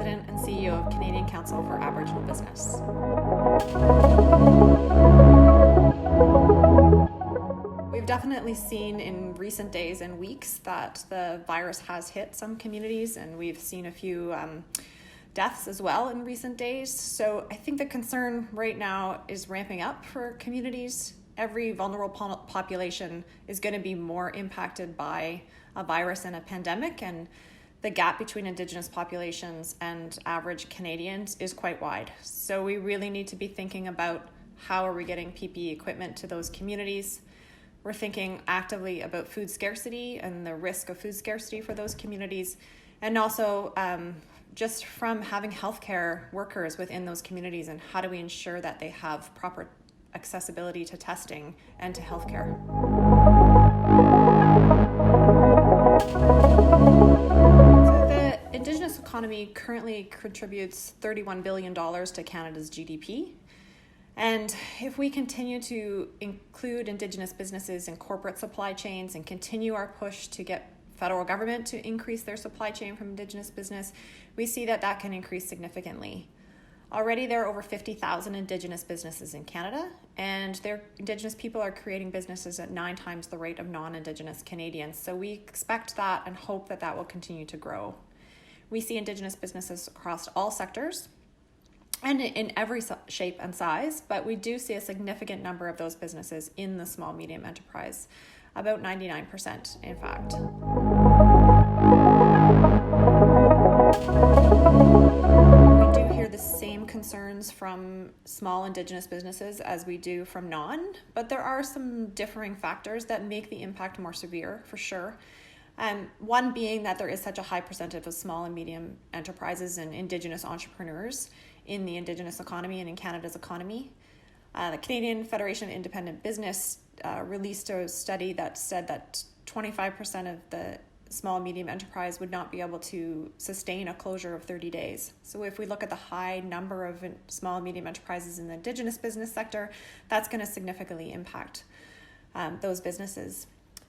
President and CEO of Canadian Council for Aboriginal Business. We've definitely seen in recent days and weeks that the virus has hit some communities, and we've seen a few deaths as well in recent days. So I think the concern right now is ramping up for communities. Every vulnerable population is going to be more impacted by a virus and a pandemic, and the gap between Indigenous populations and average Canadians is quite wide. So we really need to be thinking about how are we getting PPE equipment to those communities. We're thinking actively about food scarcity and the risk of food scarcity for those communities, and also just from having healthcare workers within those communities, and how do we ensure that they have proper accessibility to testing and to healthcare. So the Indigenous economy currently contributes $31 billion to Canada's GDP. And if we continue to include Indigenous businesses in corporate supply chains and continue our push to get federal government to increase their supply chain from Indigenous business, we see that that can increase significantly. Already there are over 50,000 Indigenous businesses in Canada, and their Indigenous people are creating businesses at 9 times the rate of non-Indigenous Canadians. So we expect that and hope that that will continue to grow. We see Indigenous businesses across all sectors and in every shape and size, but we do see a significant number of those businesses in the small medium enterprise, about 99% in fact. We do hear the same concerns from small Indigenous businesses as we do from non, but there are some differing factors that make the impact more severe for sure. One being that there is such a high percentage of small and medium enterprises and Indigenous entrepreneurs in the Indigenous economy and in Canada's economy. The Canadian Federation of Independent Business released a study that said that 25% of the small and medium enterprise would not be able to sustain a closure of 30 days. So if we look at the high number of small and medium enterprises in the Indigenous business sector, that's going to significantly impact those businesses.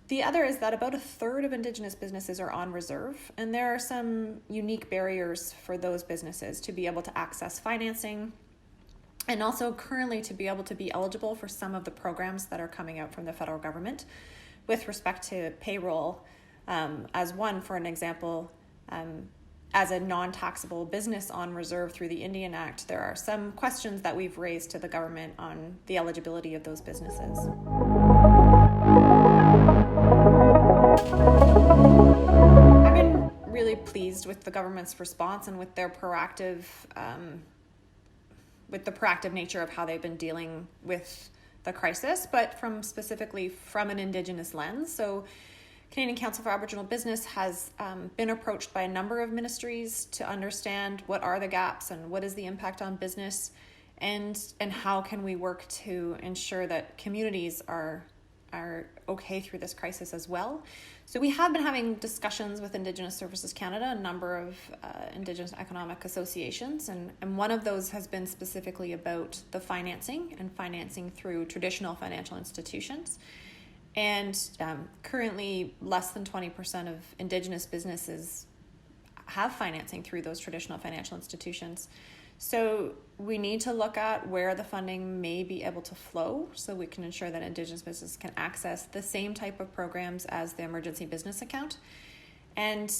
The other is that about a third of Indigenous businesses are on reserve, and there are some unique barriers for those businesses to be able to access financing, and also currently to be able to be eligible for some of the programs that are coming out from the federal government with respect to payroll. As one, for an example, as a non-taxable business on reserve through the Indian Act, there are some questions that we've raised to the government on the eligibility of those businesses. I've been really pleased with the government's response and with their proactive nature of how they've been dealing with the crisis, but specifically from an Indigenous lens. So Canadian Council for Aboriginal Business has been approached by a number of ministries to understand what are the gaps and what is the impact on business, and how can we work to ensure that communities are okay through this crisis as well. So we have been having discussions with Indigenous Services Canada, a number of Indigenous economic associations, and one of those has been specifically about the financing and financing through traditional financial institutions. And currently less than 20% of Indigenous businesses have financing through those traditional financial institutions. So we need to look at where the funding may be able to flow so we can ensure that Indigenous businesses can access the same type of programs as the emergency business account. And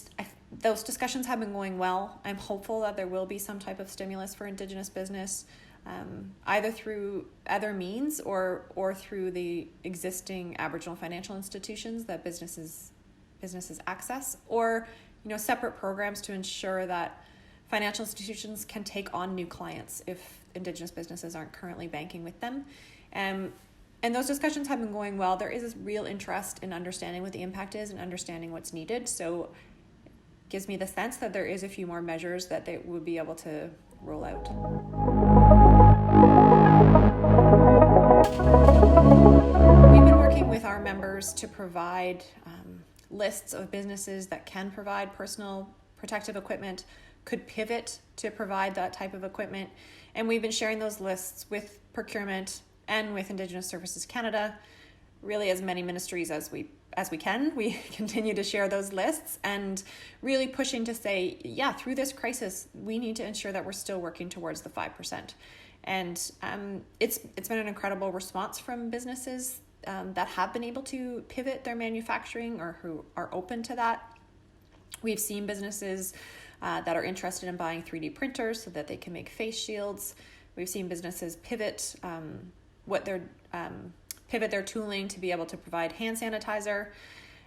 those discussions have been going well. I'm hopeful that there will be some type of stimulus for Indigenous business, either through other means or through the existing Aboriginal financial institutions that businesses access, or separate programs to ensure that financial institutions can take on new clients if Indigenous businesses aren't currently banking with them. And those discussions have been going well. There is a real interest in understanding what the impact is and understanding what's needed. So it gives me the sense that there is a few more measures that they would be able to roll out. We've been working with our members to provide lists of businesses that can provide personal protective equipment, could pivot to provide that type of equipment. And we've been sharing those lists with procurement and with Indigenous Services Canada, really as many ministries as as we can. We continue to share those lists and really pushing to say, yeah, through this crisis, we need to ensure that we're still working towards the 5%. And it's been an incredible response from businesses that have been able to pivot their manufacturing or who are open to that. We've seen businesses that are interested in buying 3D printers so that they can make face shields. We've seen businesses pivot their tooling to be able to provide hand sanitizer,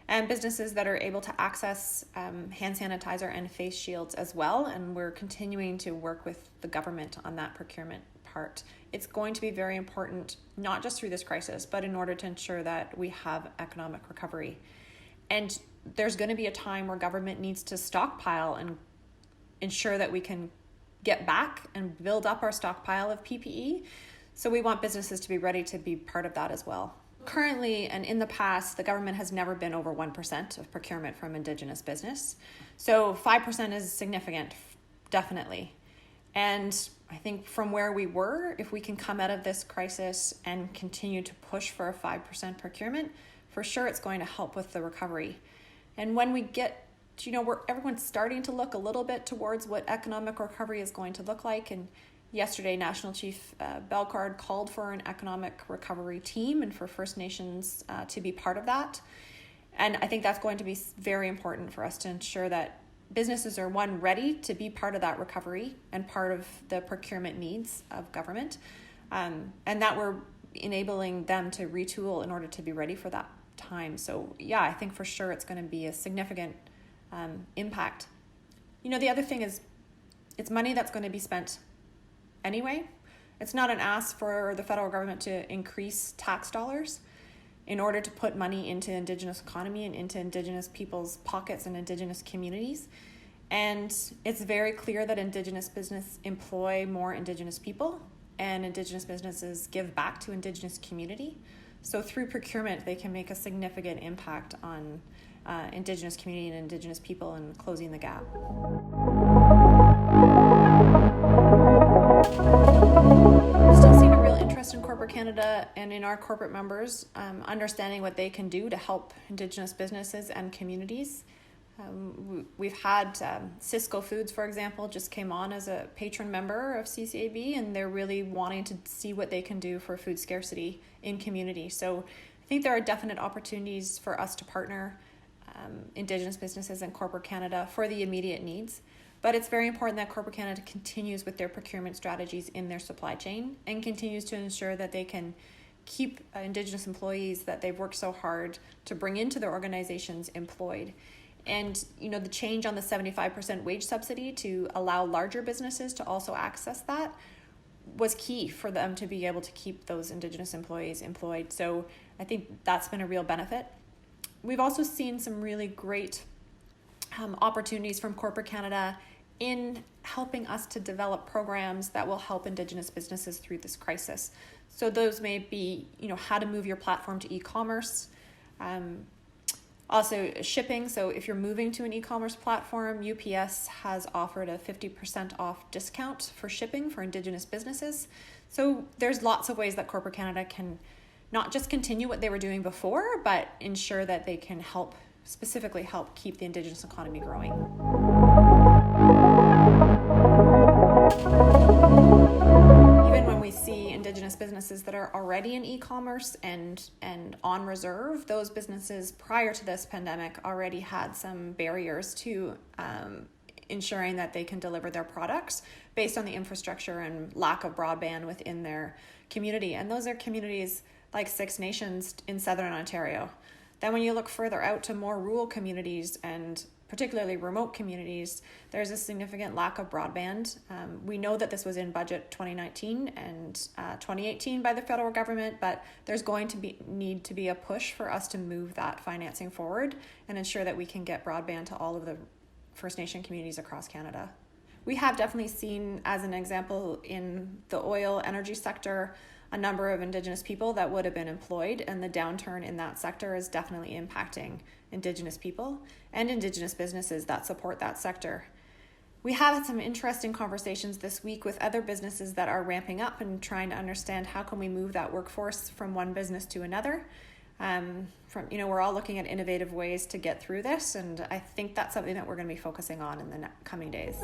and businesses that are able to access hand sanitizer and face shields as well. And we're continuing to work with the government on that procurement part. It's going to be very important, not just through this crisis, but in order to ensure that we have economic recovery. And there's going to be a time where government needs to stockpile and ensure that we can get back and build up our stockpile of PPE. So we want businesses to be ready to be part of that as well. Currently, and in the past, the government has never been over 1% of procurement from Indigenous business. So 5% is significant, definitely. And I think from where we were, if we can come out of this crisis and continue to push for a 5% procurement, for sure it's going to help with the recovery. And when we get, where everyone's starting to look a little bit towards what economic recovery is going to look like. And yesterday, National Chief Bellegarde called for an economic recovery team and for First Nations to be part of that. And I think that's going to be very important for us to ensure that businesses are, one, ready to be part of that recovery and part of the procurement needs of government, and that we're enabling them to retool in order to be ready for that time. So yeah, I think for sure it's going to be a significant impact. The other thing is it's money that's going to be spent anyway. It's not an ask for the federal government to increase tax dollars in order to put money into Indigenous economy and into Indigenous people's pockets and Indigenous communities. And it's very clear that Indigenous business employ more Indigenous people, and Indigenous businesses give back to Indigenous community. So through procurement, they can make a significant impact on Indigenous community and Indigenous people and closing the gap. Still seeing a real interest in corporate Canada and in our corporate members, understanding what they can do to help Indigenous businesses and communities. We've had Cisco Foods, for example, just came on as a patron member of CCAB, and they're really wanting to see what they can do for food scarcity in community. So I think there are definite opportunities for us to partner Indigenous businesses and corporate Canada for the immediate needs. But it's very important that corporate Canada continues with their procurement strategies in their supply chain and continues to ensure that they can keep Indigenous employees that they've worked so hard to bring into their organizations employed. And, the change on the 75% wage subsidy to allow larger businesses to also access that was key for them to be able to keep those Indigenous employees employed. So I think that's been a real benefit. We've also seen some really great opportunities from corporate Canada in helping us to develop programs that will help Indigenous businesses through this crisis. So those may be, how to move your platform to e-commerce, also shipping. So if you're moving to an e-commerce platform, UPS has offered a 50% off discount for shipping for Indigenous businesses. So there's lots of ways that corporate Canada can not just continue what they were doing before, but ensure that they can specifically help keep the Indigenous economy growing. Even when we see Indigenous businesses that are already in e-commerce and on reserve, those businesses prior to this pandemic already had some barriers to ensuring that they can deliver their products based on the infrastructure and lack of broadband within their community. And those are communities like Six Nations in Southern Ontario. Then when you look further out to more rural communities and particularly remote communities, there's a significant lack of broadband. We know that this was in budget 2019 and 2018 by the federal government, but there's going to need to be a push for us to move that financing forward and ensure that we can get broadband to all of the First Nation communities across Canada. We have definitely seen, as an example, in the oil energy sector, a number of Indigenous people that would have been employed, and the downturn in that sector is definitely impacting Indigenous people and Indigenous businesses that support that sector. We have had some interesting conversations this week with other businesses that are ramping up and trying to understand how can we move that workforce from one business to another. We're all looking at innovative ways to get through this, and I think that's something that we're going to be focusing on in the coming days.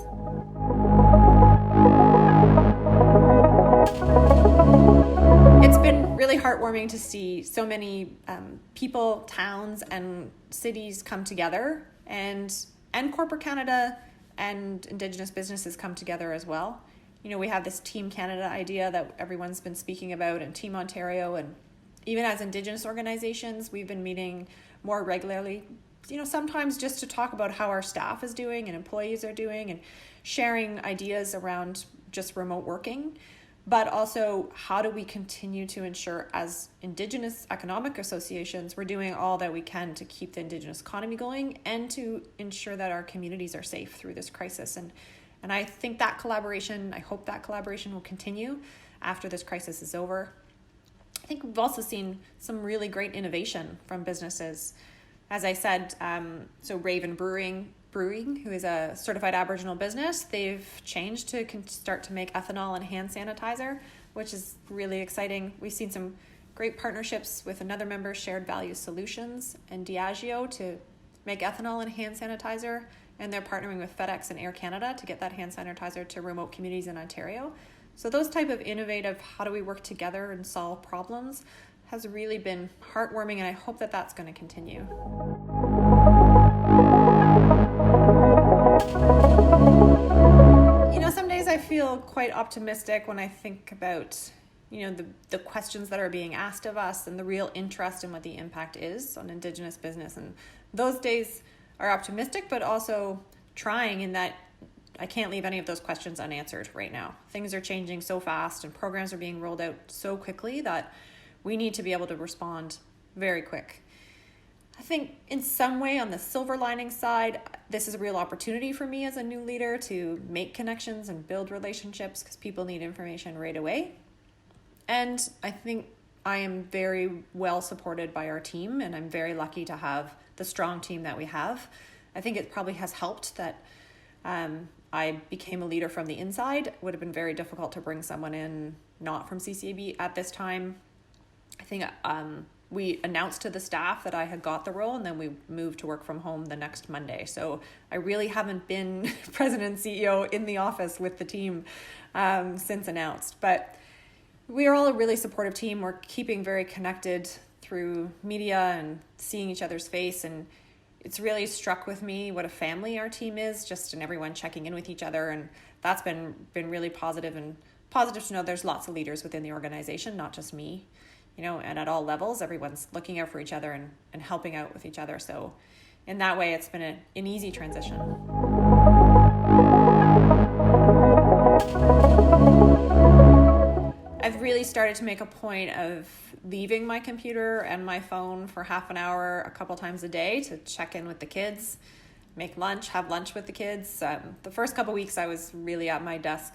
It's been really heartwarming to see so many people, towns, and cities come together, and corporate Canada and Indigenous businesses come together as well. We have this Team Canada idea that everyone's been speaking about, and Team Ontario, and even as Indigenous organizations, we've been meeting more regularly, sometimes just to talk about how our staff is doing and employees are doing, and sharing ideas around just remote working, but also how do we continue to ensure as Indigenous economic associations, we're doing all that we can to keep the Indigenous economy going and to ensure that our communities are safe through this crisis. And I think I hope that collaboration will continue after this crisis is over. I think we've also seen some really great innovation from businesses. As I said, so Raven Brewing, who is a certified Aboriginal business, they've changed to start to make ethanol and hand sanitizer, which is really exciting. We've seen some great partnerships with another member, Shared Value Solutions and Diageo, to make ethanol and hand sanitizer, and they're partnering with FedEx and Air Canada to get that hand sanitizer to remote communities in Ontario. So those type of innovative, how do we work together and solve problems, has really been heartwarming, and I hope that that's going to continue. Some days I feel quite optimistic when I think about, the questions that are being asked of us and the real interest in what the impact is on Indigenous business. And those days are optimistic, but also trying, in that I can't leave any of those questions unanswered right now. Things are changing so fast and programs are being rolled out so quickly that we need to be able to respond very quick. I think in some way, on the silver lining side, this is a real opportunity for me as a new leader to make connections and build relationships, because people need information right away. And I think I am very well supported by our team, and I'm very lucky to have the strong team that we have. I think it probably has helped that I became a leader from the inside. It would have been very difficult to bring someone in not from CCAB at this time. I think we announced to the staff that I had got the role, and then we moved to work from home the next Monday. So I really haven't been president and CEO in the office with the team since announced. But we are all a really supportive team. We're keeping very connected through media and seeing each other's face. And it's really struck with me what a family our team is, just in everyone checking in with each other. And that's been really positive, and positive to know there's lots of leaders within the organization, not just me. And at all levels, everyone's looking out for each other and helping out with each other. So in that way, it's been an easy transition. I've really started to make a point of leaving my computer and my phone for half an hour a couple times a day to check in with the kids, make lunch, have lunch with the kids. The first couple weeks, I was really at my desk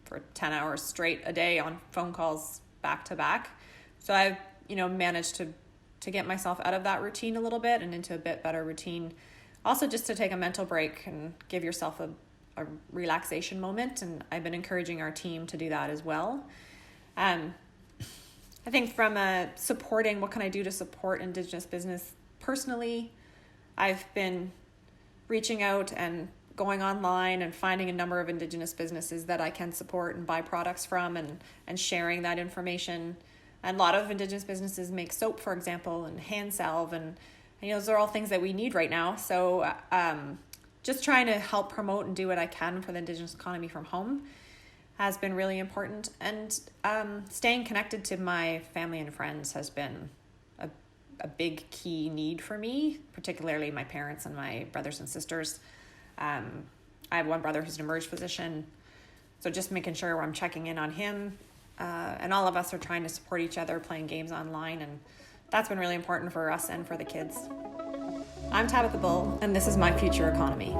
for 10 hours straight a day on phone calls back to back. So I've, managed to get myself out of that routine a little bit and into a bit better routine. Also, just to take a mental break and give yourself a relaxation moment. And I've been encouraging our team to do that as well. I think from supporting, what can I do to support Indigenous business personally? I've been reaching out and going online and finding a number of Indigenous businesses that I can support and buy products from, and sharing that information. And a lot of Indigenous businesses make soap, for example, and hand salve, and those are all things that we need right now. So just trying to help promote and do what I can for the Indigenous economy from home has been really important. And staying connected to my family and friends has been a big key need for me, particularly my parents and my brothers and sisters. I have one brother who's an emerged physician, so just making sure I'm checking in on him. And all of us are trying to support each other, playing games online, and that's been really important for us and for the kids. I'm Tabatha Bull, and this is My Future Economy.